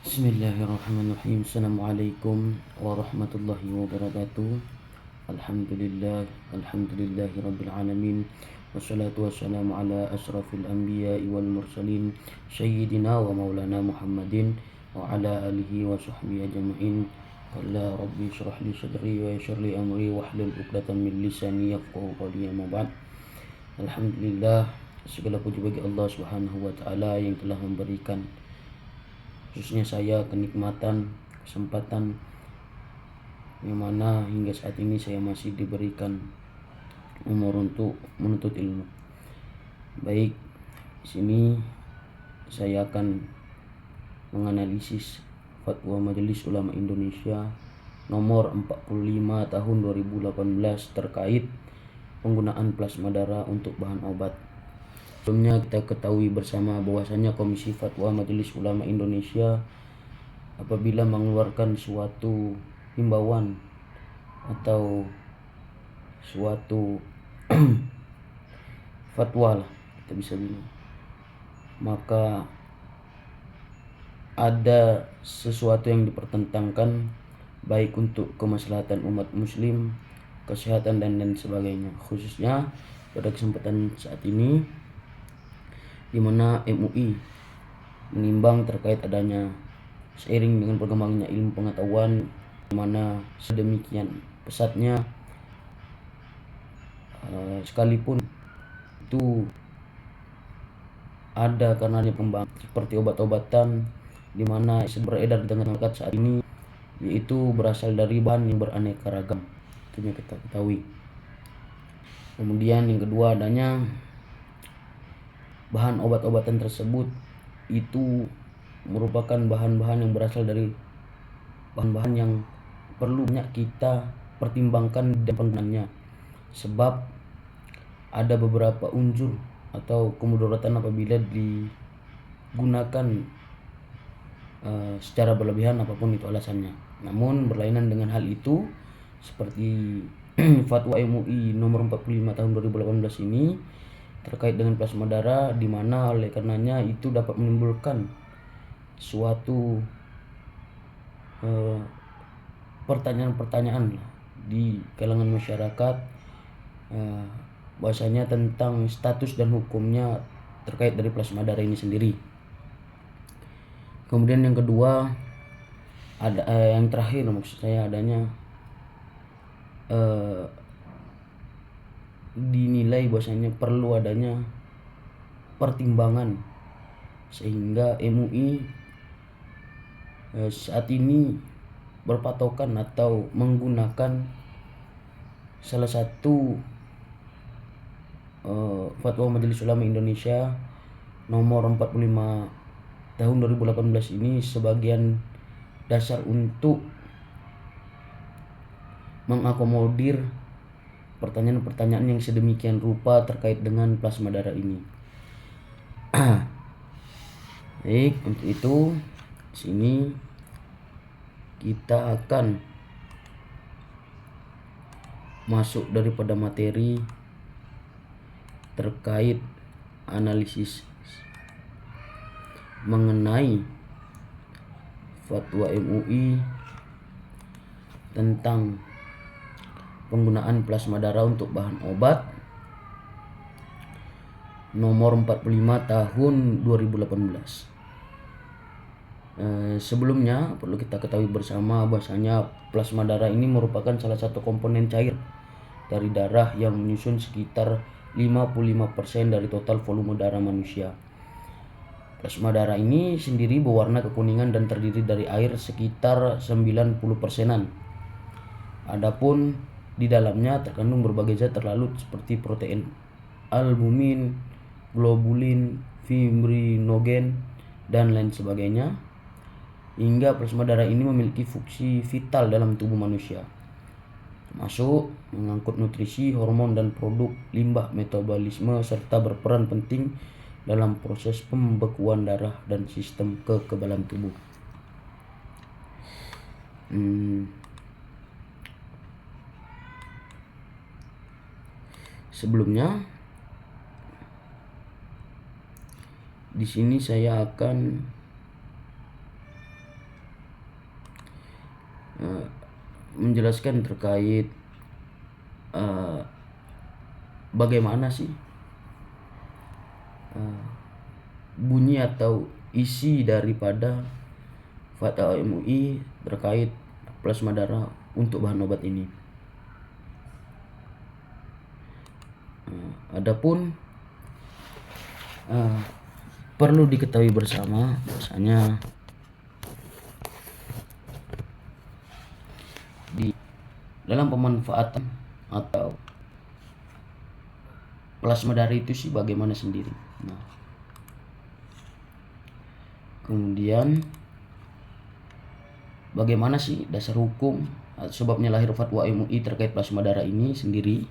Bismillahirrahmanirrahim. Assalamualaikum warahmatullahi wabarakatuh. Alhamdulillahi rabbil alamin. Wassalatu wassalamu ala asrafil anbiya'i wal mursalin sayyidina wa maulana Muhammadin wa ala alihi wa sahbihi ajma'in. Qala rabbi shrah li sadri wa yassir li amri wahlul 'uqdatam min lisani yafqahu qawli. Amma ba'd. Alhamdulillah, segala puji bagi Allah Subhanahu wa taala yang telah memberikan khususnya saya kenikmatan, kesempatan yang mana hingga saat ini saya masih diberikan umur untuk menuntut ilmu. Baik, di sini saya akan menganalisis Fatwa Majelis Ulama Indonesia nomor 45 tahun 2018 terkait penggunaan plasma darah untuk bahan obat. Sebelumnya kita ketahui bersama bahwasanya Komisi Fatwa Majelis Ulama Indonesia apabila mengeluarkan suatu himbauan atau suatu fatwa lah kita bisa bilang, maka ada sesuatu yang dipertentangkan baik untuk kemaslahatan umat muslim, kesehatan dan lain sebagainya. Khususnya pada kesempatan saat ini di mana MUI menimbang terkait adanya seiring dengan perkembangannya ilmu pengetahuan, di mana sedemikian pesatnya sekalipun itu ada karenanya pembangunan seperti obat-obatan di mana beredar di tengah masyarakat saat ini, yaitu berasal dari bahan yang beraneka ragam. Itu yang kita ketahui. Kemudian yang kedua, adanya bahan obat-obatan tersebut itu merupakan bahan-bahan yang berasal dari bahan-bahan yang perlu banyak kita pertimbangkan dan penggunaannya, sebab ada beberapa unsur atau kemudaratan apabila digunakan secara berlebihan apapun itu alasannya. Namun berlainan dengan hal itu, seperti Fatwa MUI nomor 45 tahun 2018 ini terkait dengan plasma darah, di mana oleh karenanya itu dapat menimbulkan suatu pertanyaan-pertanyaan di kalangan masyarakat, bahwasanya tentang status dan hukumnya terkait dari plasma darah ini sendiri. Kemudian yang kedua, ada yang terakhir maksud saya adanya dinilai bahwasanya perlu adanya pertimbangan sehingga MUI saat ini berpatokan atau menggunakan salah satu Fatwa Majelis Ulama Indonesia nomor 45 tahun 2018 ini sebagian dasar untuk mengakomodir pertanyaan-pertanyaan yang sedemikian rupa terkait dengan plasma darah ini. Baik, untuk itu di sini kita akan masuk daripada materi terkait analisis mengenai Fatwa MUI tentang penggunaan plasma darah untuk bahan obat nomor 45 tahun 2018. Sebelumnya perlu kita ketahui bersama bahwasanya plasma darah ini merupakan salah satu komponen cair dari darah yang menyusun sekitar 55% dari total volume darah manusia. Plasma darah ini sendiri berwarna kekuningan dan terdiri dari air sekitar 90%-an. Adapun di dalamnya terkandung berbagai zat terlarut seperti protein, albumin, globulin, fibrinogen, dan lain sebagainya. Hingga plasma darah ini memiliki fungsi vital dalam tubuh manusia, termasuk mengangkut nutrisi, hormon, dan produk limbah metabolisme, serta berperan penting dalam proses pembekuan darah dan sistem kekebalan tubuh. Sebelumnya, di sini saya akan menjelaskan terkait bagaimana sih bunyi atau isi daripada fatwa MUI terkait plasma darah untuk bahan obat ini. Adapun perlu diketahui bersama bahwasanya di dalam pemanfaatan atau plasma darah itu sih bagaimana sendiri. Nah, kemudian bagaimana sih dasar hukum sebabnya lahir fatwa MUI terkait plasma darah ini sendiri,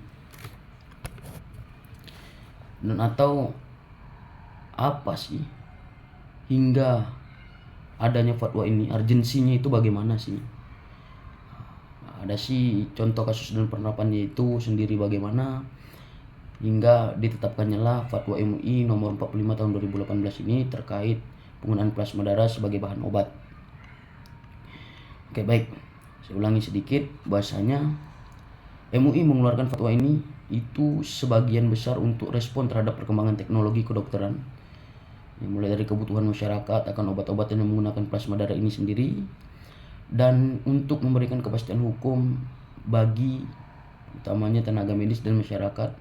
dan atau apa sih hingga adanya fatwa ini, urgensinya itu bagaimana sih. Ada sih contoh kasus dan penerapannya itu sendiri bagaimana hingga ditetapkannya lah fatwa MUI nomor 45 tahun 2018 ini terkait penggunaan plasma darah sebagai bahan obat. Oke, baik, saya ulangi sedikit bahasanya MUI mengeluarkan fatwa ini itu sebagian besar untuk respon terhadap perkembangan teknologi kedokteran, mulai dari kebutuhan masyarakat akan obat-obatan yang menggunakan plasma darah ini sendiri, dan untuk memberikan kepastian hukum bagi utamanya tenaga medis dan masyarakat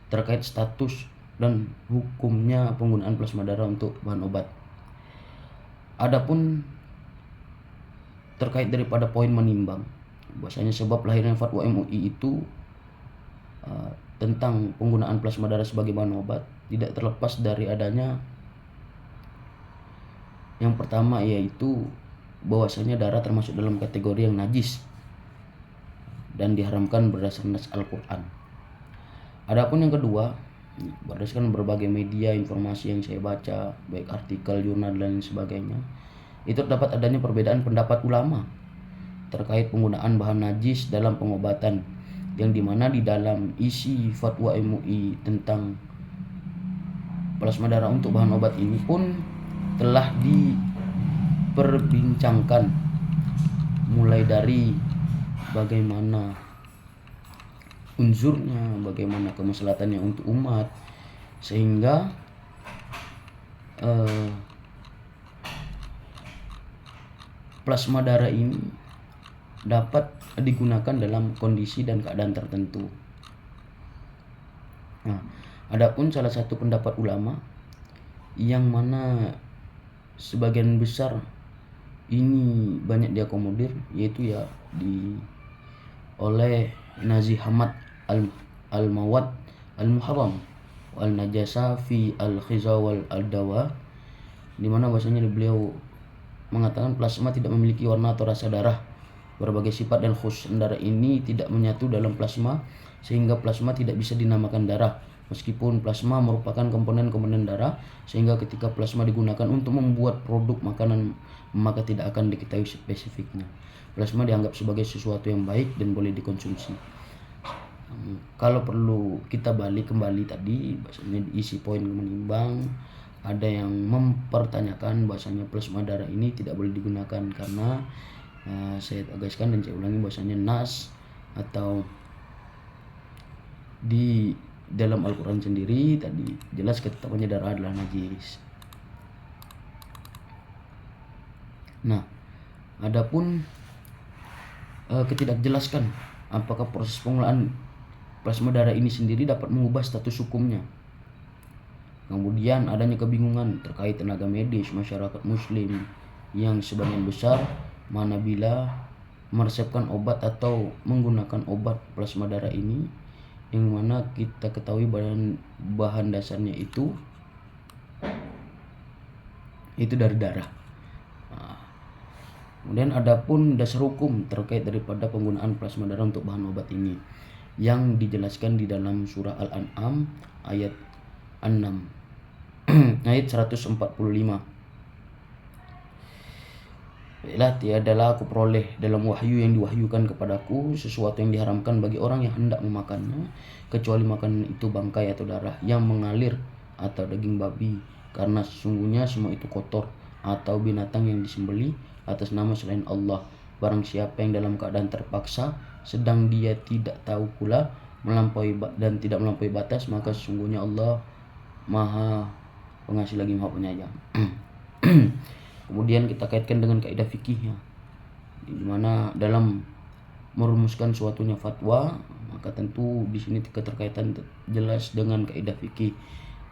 terkait status dan hukumnya penggunaan plasma darah untuk bahan obat. Adapun terkait daripada poin menimbang bahwasanya sebab lahirnya fatwa MUI itu tentang penggunaan plasma darah sebagai bahan obat tidak terlepas dari adanya yang pertama, yaitu bahwasanya darah termasuk dalam kategori yang najis dan diharamkan berdasarkan nas Al-Quran. Adapun yang kedua, berdasarkan berbagai media informasi yang saya baca, baik artikel, jurnal dan sebagainya, itu terdapat adanya perbedaan pendapat ulama terkait penggunaan bahan najis dalam pengobatan, yang dimana di dalam isi fatwa MUI tentang plasma darah untuk bahan obat ini pun telah diperbincangkan, mulai dari bagaimana unsurnya, bagaimana kemaslahatannya untuk umat, sehingga plasma darah ini dapat digunakan dalam kondisi dan keadaan tertentu. Nah, adapun salah satu pendapat ulama yang mana sebagian besar ini banyak diakomodir, yaitu ya oleh Nazi Hamad al-Mawad al-Muharram wal Najasa fi al-Khiza wal al-Dawa, di mana bahasanya beliau mengatakan plasma tidak memiliki warna atau rasa darah. Berbagai sifat dan khusus darah ini tidak menyatu dalam plasma, sehingga plasma tidak bisa dinamakan darah. Meskipun plasma merupakan komponen-komponen darah, sehingga ketika plasma digunakan untuk membuat produk makanan, maka tidak akan diketahui spesifiknya. Plasma dianggap sebagai sesuatu yang baik dan boleh dikonsumsi. Kalau perlu kita balik kembali tadi, bahasanya isi poin menimbang, ada yang mempertanyakan bahasanya plasma darah ini tidak boleh digunakan karena saya tegaskan dan saya ulangi bahasanya nas atau di dalam Al-Quran sendiri tadi jelas ketetapannya darah adalah najis. Nah, adapun ketidakjelaskan apakah proses pengolahan plasma darah ini sendiri dapat mengubah status hukumnya. Kemudian adanya kebingungan terkait tenaga medis masyarakat muslim yang sebagian besar manabila meresepkan obat atau menggunakan obat plasma darah ini, yang mana kita ketahui bahan dasarnya itu dari darah. Kemudian adapun dasar hukum terkait daripada penggunaan plasma darah untuk bahan obat ini yang dijelaskan di dalam surah Al-An'am ayat 6 ayat 145. Baiklah, tiadalah aku peroleh dalam wahyu yang diwahyukan kepadaku sesuatu yang diharamkan bagi orang yang hendak memakannya, kecuali makanan itu bangkai atau darah yang mengalir atau daging babi, karena sesungguhnya semua itu kotor, atau binatang yang disembelih atas nama selain Allah, Barang siapa yang dalam keadaan terpaksa sedang dia tidak tahu pula dan tidak melampaui batas, maka sesungguhnya Allah Maha Pengasih lagi Maha Penyayang. Kemudian kita kaitkan dengan kaidah fikihnya, di mana dalam merumuskan suatunya fatwa, maka tentu di sini keterkaitan jelas dengan kaidah fikih,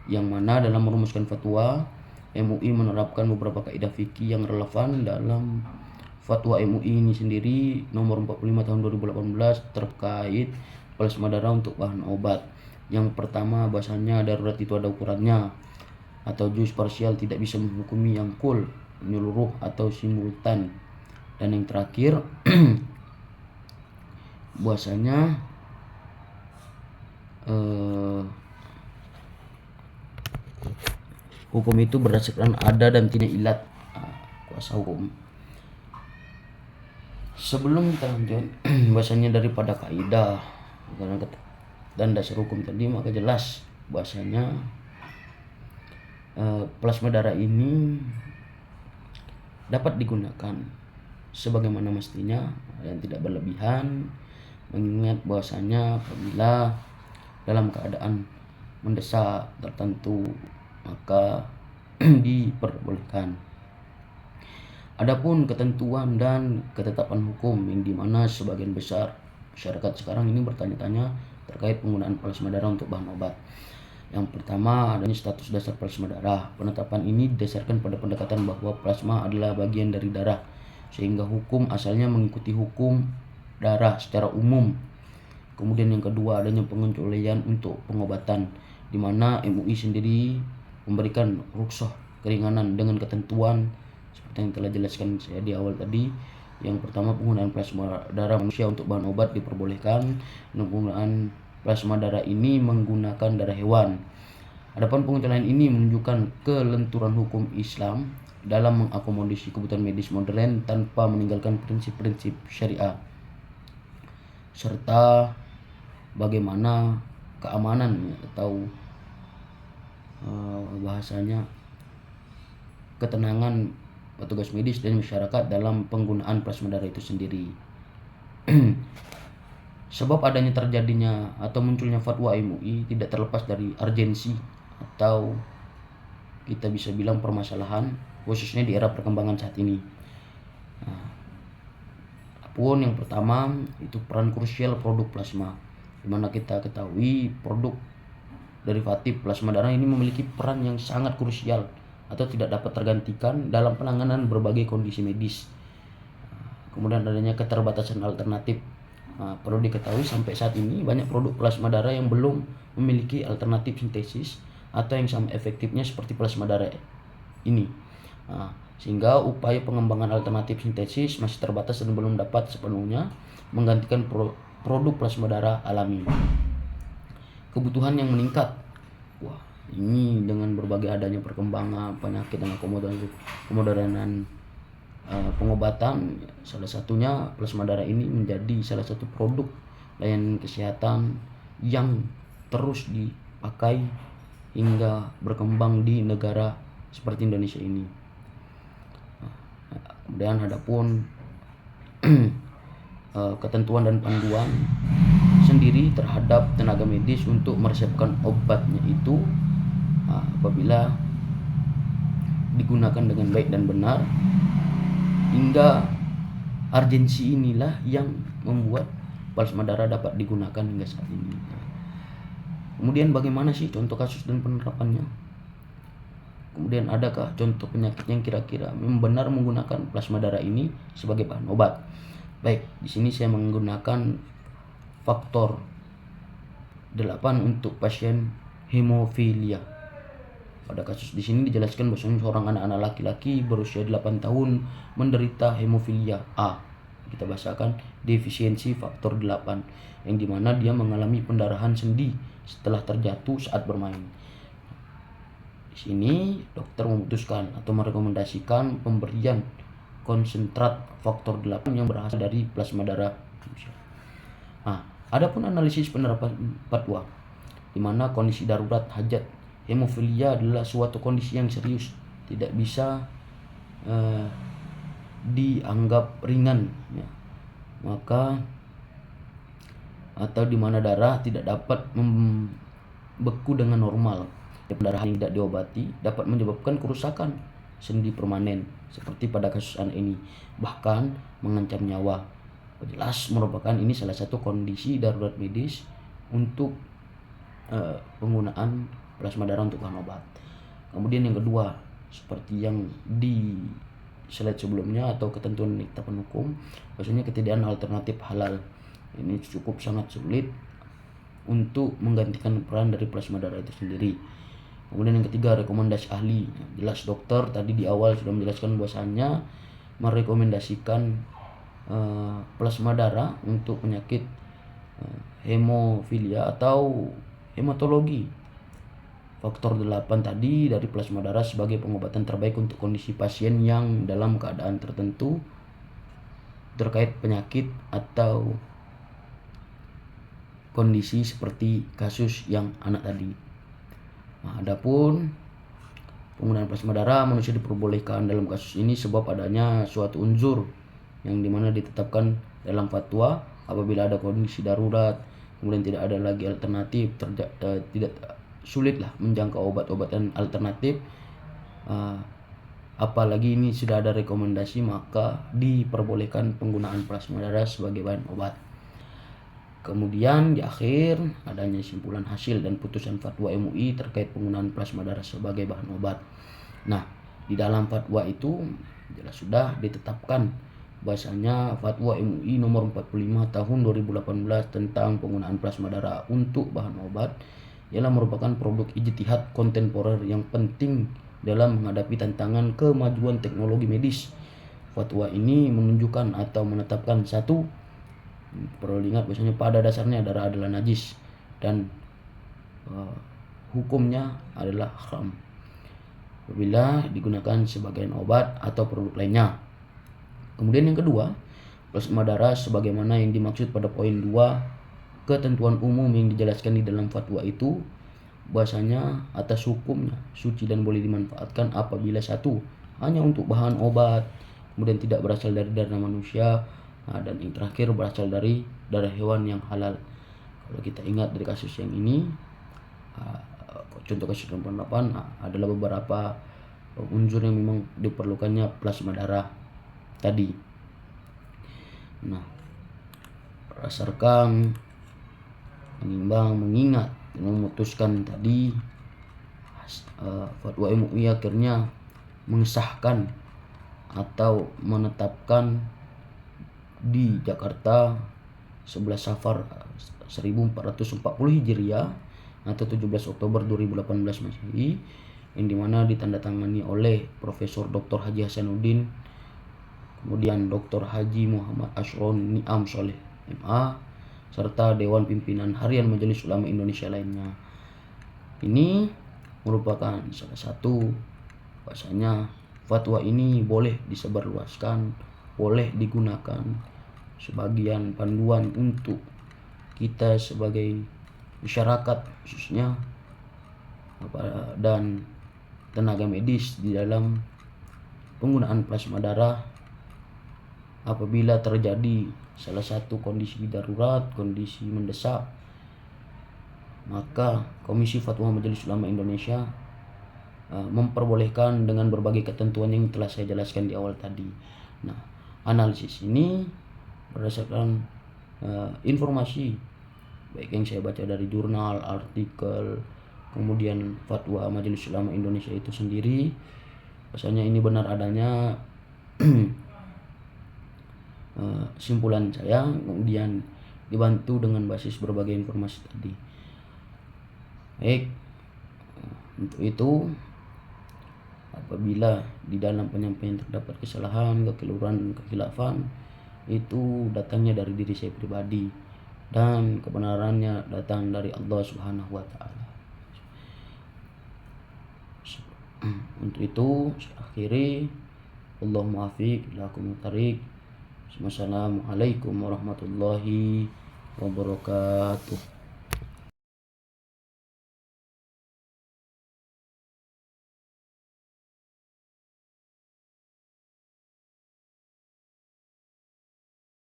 yang mana dalam merumuskan fatwa MUI menerapkan beberapa kaidah fikih yang relevan dalam fatwa MUI ini sendiri nomor 45 tahun 2018 terkait plasma darah untuk bahan obat. Yang pertama, bahasanya darurat itu ada ukurannya, atau juz parsial tidak bisa menghukumi yang kul, menyeluruh atau simultan. Dan yang terakhir bahwasanya hukum itu berdasarkan ada dan tidak ilat kuasa hukum. Sebelum kita lanjut bahasanya daripada kaidah dan dasar hukum tadi, maka jelas bahasanya plasma darah ini dapat digunakan sebagaimana mestinya dan tidak berlebihan, mengingat bahwasanya apabila dalam keadaan mendesak tertentu maka diperbolehkan. Adapun ketentuan dan ketetapan hukum yang dimana sebagian besar masyarakat sekarang ini bertanya-tanya terkait penggunaan plasma darah untuk bahan obat. Yang pertama, adanya status dasar plasma darah. Penetapan ini didasarkan pada pendekatan bahwa plasma adalah bagian dari darah, sehingga hukum asalnya mengikuti hukum darah secara umum. Kemudian yang kedua, adanya pengecualian untuk pengobatan, di mana MUI sendiri memberikan rukhsah keringanan dengan ketentuan seperti yang telah jelaskan saya di awal tadi. Yang pertama, penggunaan plasma darah manusia untuk bahan obat diperbolehkan, dan penggunaan plasma darah ini menggunakan darah hewan. Adapun pengecualian ini menunjukkan kelenturan hukum Islam dalam mengakomodasi kebutuhan medis modern tanpa meninggalkan prinsip-prinsip syariah, serta bagaimana keamanan atau bahasanya ketenangan petugas medis dan masyarakat dalam penggunaan plasma darah itu sendiri. Sebab adanya terjadinya atau munculnya fatwa MUI tidak terlepas dari urgensi atau kita bisa bilang permasalahan, khususnya di era perkembangan saat ini. Yang pertama itu peran krusial produk plasma, di mana kita ketahui produk derivatif plasma darah ini memiliki peran yang sangat krusial atau tidak dapat tergantikan dalam penanganan berbagai kondisi medis. Kemudian adanya keterbatasan alternatif. Perlu diketahui sampai saat ini banyak produk plasma darah yang belum memiliki alternatif sintesis atau yang sama efektifnya seperti plasma darah ini. Sehingga upaya pengembangan alternatif sintesis masih terbatas dan belum dapat sepenuhnya menggantikan produk plasma darah alami. Kebutuhan yang meningkat. Ini dengan berbagai adanya perkembangan penyakit dan kemodernan pengobatan, salah satunya plasma darah ini menjadi salah satu produk layanan kesehatan yang terus dipakai hingga berkembang di negara seperti Indonesia ini. Kemudian adapun ketentuan dan panduan sendiri terhadap tenaga medis untuk meresepkan obatnya itu apabila digunakan dengan baik dan benar, hingga urgensi inilah yang membuat plasma darah dapat digunakan hingga saat ini. Kemudian bagaimana sih contoh kasus dan penerapannya? Kemudian adakah contoh penyakit yang kira-kira benar menggunakan plasma darah ini sebagai bahan obat? Baik, di sini saya menggunakan faktor 8 untuk pasien hemofilia. Pada kasus di sini dijelaskan bahwa seorang anak-anak laki-laki berusia 8 tahun menderita hemofilia A. Kita bahasakan defisiensi faktor 8, yang dimana dia mengalami pendarahan sendi setelah terjatuh saat bermain. Di sini dokter memutuskan atau merekomendasikan pemberian konsentrat faktor 8 yang berasal dari plasma darah manusia. Adapun analisis penerapan fatwa, di mana kondisi darurat hajat hemofilia adalah suatu kondisi yang serius, tidak bisa dianggap ringan ya. Maka atau di mana darah tidak dapat membeku dengan normal. Pendarahan yang tidak diobati dapat menyebabkan kerusakan sendi permanen seperti pada kasus anak ini, bahkan mengancam nyawa. Jelas merupakan ini salah satu kondisi darurat medis untuk penggunaan plasma darah untuk bahan obat. Kemudian yang kedua, seperti yang di slide sebelumnya atau ketentuan ketetapan hukum, maksudnya ketiadaan alternatif halal. Ini cukup sangat sulit untuk menggantikan peran dari plasma darah itu sendiri. Kemudian yang ketiga, rekomendasi ahli. Jelas dokter tadi di awal sudah menjelaskan bahwasannya merekomendasikan plasma darah untuk penyakit hemofilia atau hematologi. Faktor 8 tadi dari plasma darah sebagai pengobatan terbaik untuk kondisi pasien yang dalam keadaan tertentu terkait penyakit atau kondisi seperti kasus yang anak tadi. Nah, adapun penggunaan plasma darah manusia diperbolehkan dalam kasus ini sebab adanya suatu unsur yang dimana ditetapkan dalam fatwa apabila ada kondisi darurat, kemudian tidak ada lagi alternatif, tidak sulitlah menjangkau obat-obatan alternatif, apalagi ini sudah ada rekomendasi, maka diperbolehkan penggunaan plasma darah sebagai bahan obat. Kemudian di akhir adanya simpulan hasil dan putusan fatwa MUI terkait penggunaan plasma darah sebagai bahan obat. Nah, di dalam fatwa itu jelas sudah ditetapkan bahasanya fatwa MUI nomor 45 tahun 2018 tentang penggunaan plasma darah untuk bahan obat ialah merupakan produk ijtihad kontemporer yang penting dalam menghadapi tantangan kemajuan teknologi medis. Fatwa ini menunjukkan atau menetapkan satu, perlu diingat bahwasanya pada dasarnya darah adalah najis dan hukumnya adalah haram apabila digunakan sebagai obat atau produk lainnya. Kemudian yang kedua, plasma darah sebagaimana yang dimaksud pada poin 2 ketentuan umum yang dijelaskan di dalam fatwa itu bahasanya atas hukumnya suci dan boleh dimanfaatkan apabila satu, hanya untuk bahan obat, kemudian tidak berasal dari darah manusia, dan yang terakhir berasal dari darah hewan yang halal. Kalau kita ingat dari kasus yang ini, contoh kasus 98 adalah beberapa unsur yang memang diperlukannya plasma darah tadi. Nah, berdasarkan menimbang, mengingat dan memutuskan tadi, fatwa MUI akhirnya mengesahkan atau menetapkan di Jakarta 11 Safar 1440 Hijriah atau 17 Oktober 2018 Masehi, yang dimana ditandatangani oleh Profesor Dr. Haji Hasanuddin, kemudian Dr. Haji Muhammad Ashron Ni'am Soleh MA, serta Dewan Pimpinan Harian Majelis Ulama Indonesia lainnya. Ini merupakan salah satu bahasanya fatwa ini boleh disebarluaskan, boleh digunakan sebagian panduan untuk kita sebagai masyarakat khususnya dan tenaga medis di dalam penggunaan plasma darah apabila terjadi salah satu kondisi darurat, kondisi mendesak, maka Komisi Fatwa Majelis Ulama Indonesia memperbolehkan dengan berbagai ketentuan yang telah saya jelaskan di awal tadi. Nah, analisis ini berdasarkan informasi baik yang saya baca dari jurnal, artikel, kemudian fatwa Majelis Ulama Indonesia itu sendiri, bahwasanya ini benar adanya simpulan saya, kemudian dibantu dengan basis berbagai informasi tadi. Baik, untuk itu apabila di dalam penyampaian terdapat kesalahan, kekeliruan, dan kekhilafan, itu datangnya dari diri saya pribadi dan kebenarannya datang dari Allah Subhanahu wa taala. Untuk itu saya akhiri, Allahumma afiq lakum tarik. Wassalamualaikum warahmatullahi wabarakatuh.